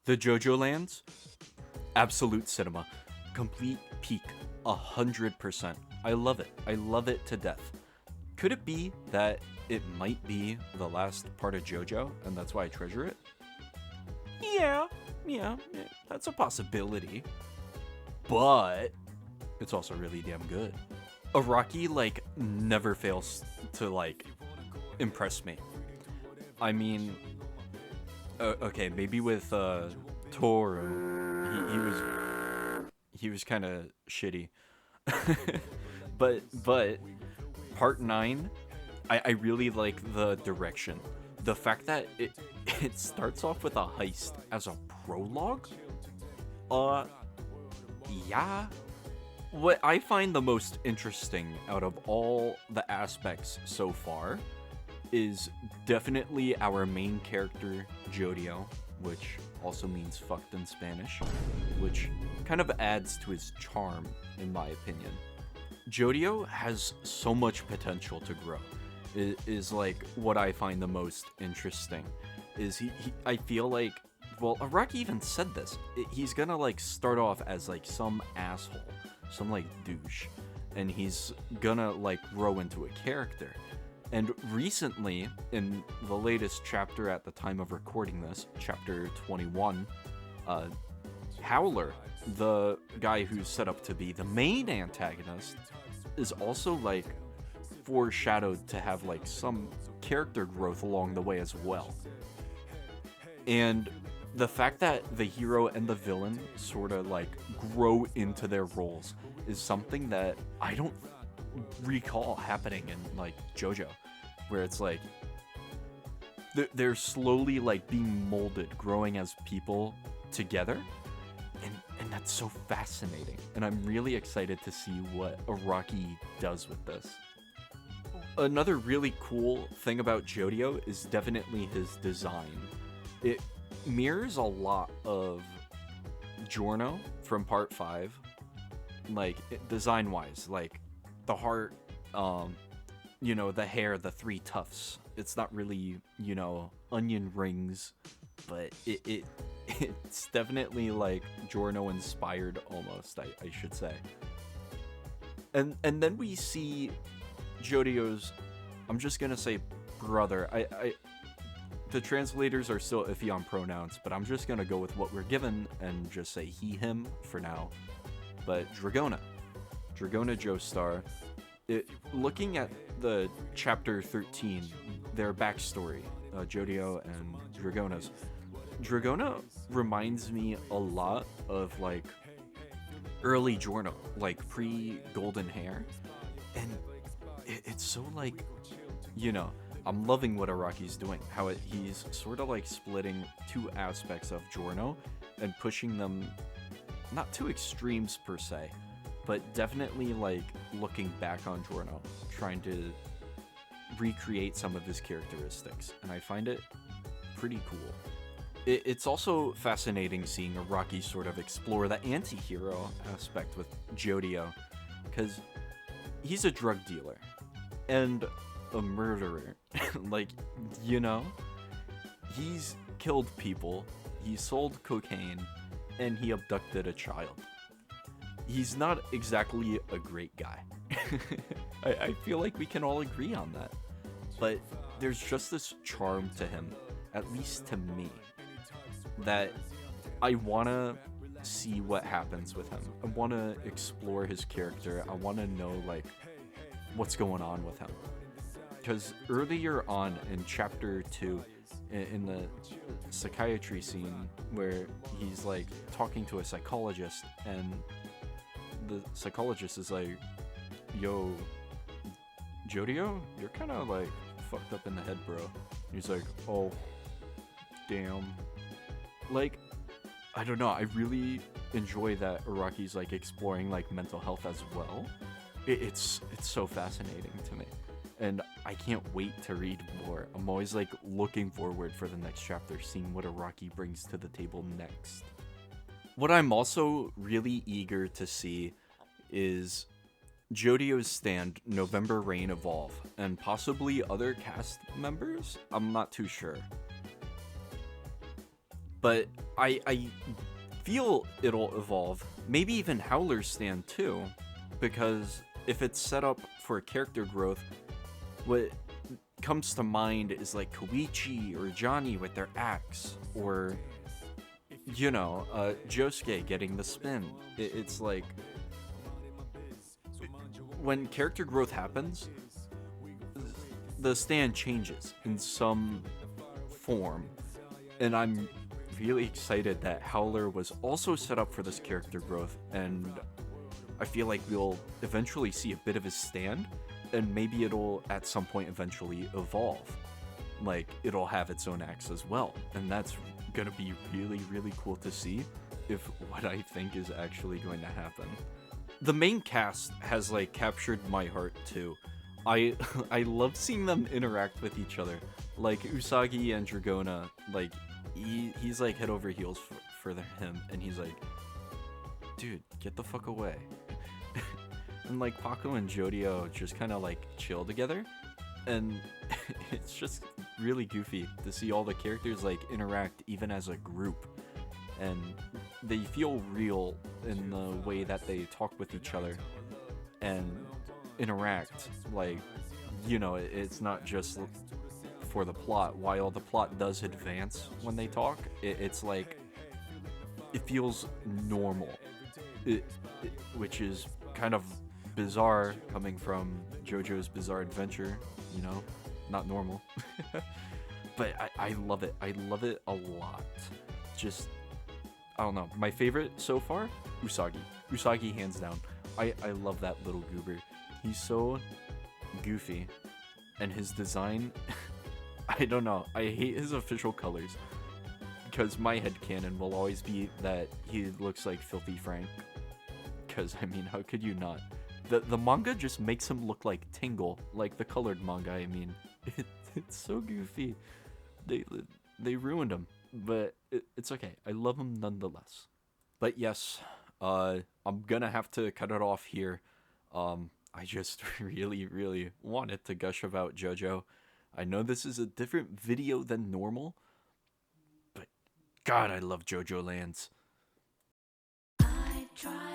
The JoJo lands, absolute cinema, complete peak, 100%. I love it. I love it to death. Could it be that it might be the last part of JoJo, and that's why I treasure it? Yeah, yeah, that's a possibility. But it's also really damn good. Araki like never fails to like impress me. I mean, okay, maybe with Toru, he was kind of shitty, but part 9, I really like the direction. The fact that it starts off with a heist as a prologue. Uh, yeah. What I find the most interesting out of all the aspects so far is definitely our main character, Jodio, which also means fucked in Spanish, which kind of adds to his charm, in my opinion. Jodio has so much potential to grow. Is like what I find the most interesting. Is he I feel like, well, Araki even said this. He's gonna like start off as like some asshole, some like douche, and he's gonna like grow into a character. And recently, in the latest chapter at the time of recording this, chapter 21, Howler, the guy who's set up to be the main antagonist, is also like foreshadowed to have like some character growth along the way as well. And the fact that the hero and the villain sort of like grow into their roles is something that I don't recall happening in like JoJo, where it's like they're slowly like being molded, growing as people together, and that's so fascinating. And I'm really excited to see what Araki does with this. Another really cool thing about Jodio is definitely his design. It mirrors a lot of Giorno from part 5, like design wise, like the heart, the hair, the 3 tufts. It's not really, onion rings, but it's definitely like Giorno inspired almost, I should say. And then we see Jodio's, I'm just gonna say brother. The translators are still iffy on pronouns, but I'm just gonna go with what we're given and just say he, him for now. But Dragona Joestar. Looking at the chapter 13, their backstory, Jodio and Dragona reminds me a lot of like early Giorno, like pre-golden hair, and it's so like, I'm loving what Araki's doing. How he's sort of like splitting 2 aspects of Giorno and pushing them, not to extremes per se, but definitely like looking back on Giorno, trying to recreate some of his characteristics, and I find it pretty cool. It's also fascinating seeing Araki sort of explore the anti-hero aspect with Jodio, because he's a drug dealer and a murderer. Like, he's killed people, he sold cocaine, and he abducted a child. He's not exactly a great guy. I feel like we can all agree on that. But there's just this charm to him, at least to me, that I want to see what happens with him. I want to explore his character. I want to know, like, what's going on with him. Because earlier on in chapter 2, in the psychiatry scene, where he's like talking to a psychologist, and the psychologist is like, yo, Jodio, you're kind of like fucked up in the head, bro. And he's like, oh, damn. Like, I don't know, I really enjoy that Araki's like exploring like mental health as well. It's so fascinating to me, and I can't wait to read more. I'm always like looking forward for the next chapter, seeing what Araki brings to the table next. What I'm also really eager to see is Jodio's stand, November Rain evolve, and possibly other cast members? I'm not too sure. But I feel it'll evolve, maybe even Howler's stand too, because if it's set up for character growth, what comes to mind is like Koichi or Johnny with their axe, or Josuke getting the spin. It's like when character growth happens, the stand changes in some form, and I'm really excited that Howler was also set up for this character growth, and I feel like we'll eventually see a bit of his stand, and maybe it'll at some point eventually evolve. Like, it'll have its own axe as well, and that's gonna be really, really cool to see if what I think is actually going to happen. The main cast has like captured my heart too. I I love seeing them interact with each other. Like Usagi and Dragona, like he's like head over heels for him, and he's like, dude, get the fuck away. And like Paco and Jodio just kind of like chill together, and it's just really goofy to see all the characters like interact even as a group, and they feel real in the way that they talk with each other and interact. Like, it's not just for the plot. While the plot does advance when they talk, it's like it feels normal, which is kind of bizarre coming from JoJo's Bizarre Adventure, not normal. But I love it. I love it a lot. Just, I don't know. My favorite so far, Usagi. Usagi hands down. I love that little goober. He's so goofy. And his design, I don't know. I hate his official colors, because my headcanon will always be that he looks like Filthy Frank. Because, I mean, how could you not? The manga just makes him look like Tingle, like the colored manga, I mean. It's so goofy. They ruined him, but it's okay. I love him nonetheless. But yes, I'm gonna have to cut it off here. I just really, really wanted to gush about JoJo. I know this is a different video than normal, but God, I love JoJo Lands. I try